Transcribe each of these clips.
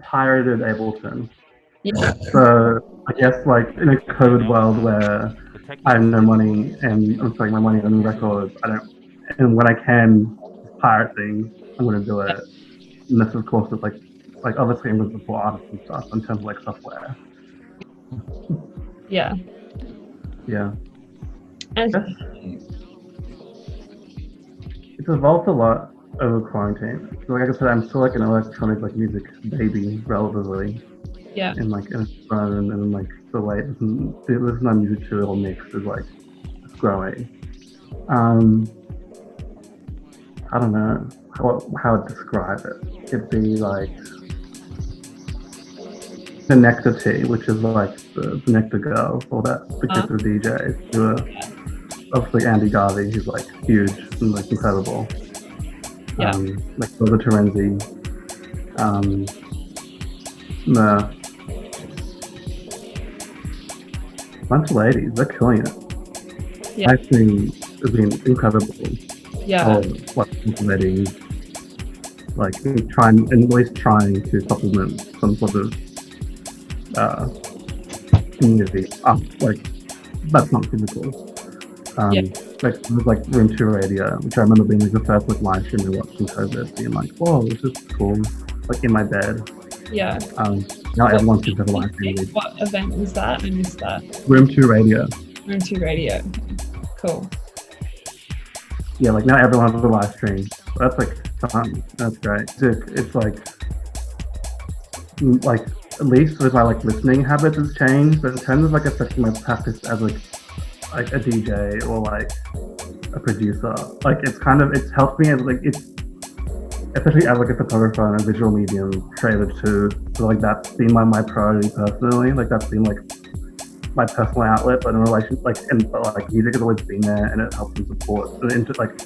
pirated Ableton. Yeah. So I guess like in a COVID world where I have no money and I'm spending my money on records, and when I can pirate things, I'm gonna do it. And this of course is like obviously I'm gonna support artists and stuff in terms of like software. Yeah. Yeah. And Yes. It's evolved a lot over quarantine. So like I said, I'm still like an electronic like music baby relatively. yeah. And like in phone and like the way listen to music to it'll mix is like it's growing. I don't know how to describe it. It'd be like the Nectar Tea, which is like the Nectar Girls, or that particular DJs who are obviously Andy Garvey, who's like huge and like incredible. Yeah. Like Rosa Terenzi, the bunch of ladies, they're killing it. Yeah. I think it's been incredible. Yeah. Like cultivating, like trying at least trying to supplement some sort of community. Like that's not physical. Like it was like Room 2 Radio, which I remember being like the first like live stream I watched in COVID, being like, whoa, this is cool. Like in my bed. Yeah. Now everyone seems to have a live stream. What event was that? I missed that. Room 2 Radio. Room 2 Radio. Cool. Yeah, like now everyone has a live stream. That's like fun. That's great. It's like at least with my like listening habits has changed, but in terms of like affecting my practice as like a DJ or like a producer, like it's helped me as like it's especially as like a photographer and a visual medium creator too. So like that's been my priority personally. Like that's been like my personal outlet, but in relation like music has always been there and it helps and support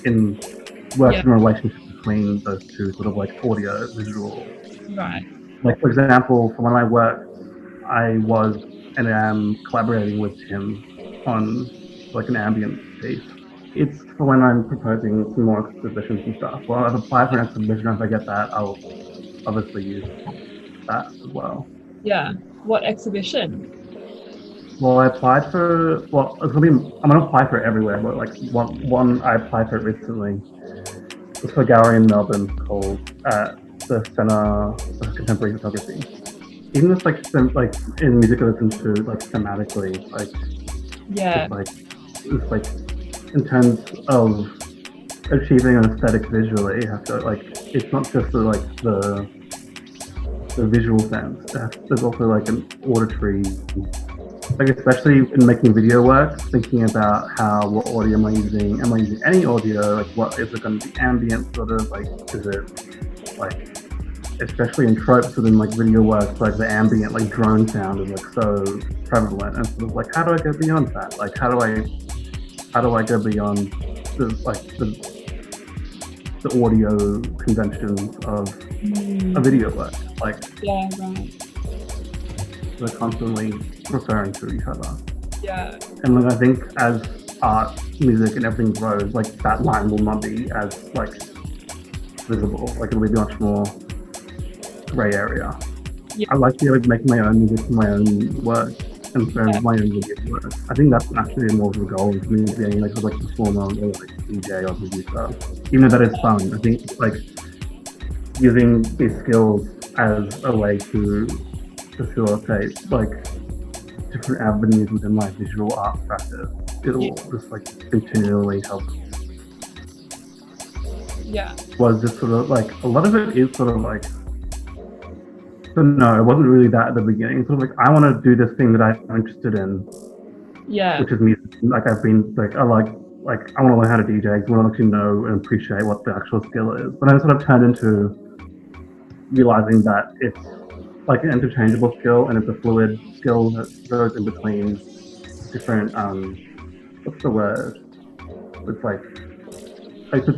in works in a relationship between those two sort of like audio visual. Right. Like for example, for when I worked, I was and am collaborating with him on like an ambient piece. It's for when I'm proposing some more exhibitions and stuff. Well, I've applied for an exhibition. If I get that, I'll obviously use that as well. Yeah. What exhibition? Well, I applied for. Well, I'm gonna apply for it everywhere. But like one I applied for it recently. It's for a gallery in Melbourne called the Centre for Contemporary Photography. Even just like in music I listen to, like thematically, like yeah, it's like in terms of achieving an aesthetic visually, you have to like it's not just the visual sense. There's also like an auditory, like especially in making video work, thinking about what audio am I using? Am I using any audio? Like what is it going to be ambient sort of like? Is it like especially in tropes within like video work, like the ambient like drone sound is like so prevalent, and sort of like how do I go beyond that? Like how do I go beyond the audio conventions of a video work? Like yeah, right. They're constantly referring to each other. Yeah. And then I think as art, music, and everything grows, like that line will not be as like visible. Like it'll be much more gray area. Yeah. I like to like make my own music, my own work, and my own video work. I think that's actually more of a goal for me being like performer or like DJ or producer. Even though that is fun, I think like using these skills as a way to facilitate like different avenues within my visual art practice. It'll just like continually help. Yeah. Was just sort of like a lot of it is sort of like. So no, it wasn't really that at the beginning. It's sort of like I want to do this thing that I'm interested in. Yeah. Which is music. Like I've been like I want to learn how to DJ. I want to actually know and appreciate what the actual skill is. But then it sort of turned into realizing that it's like an interchangeable skill and it's a fluid skill that goes in between different what's the word? It's like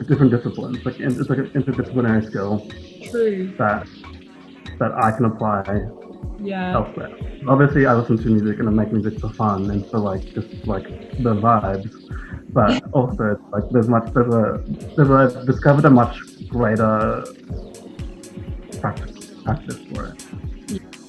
different disciplines. Like it's like an interdisciplinary skill. True. That I can apply elsewhere. Obviously I listen to music and I make music for fun and for like just like the vibes. But also like I've discovered a much greater practice for it. Yeah.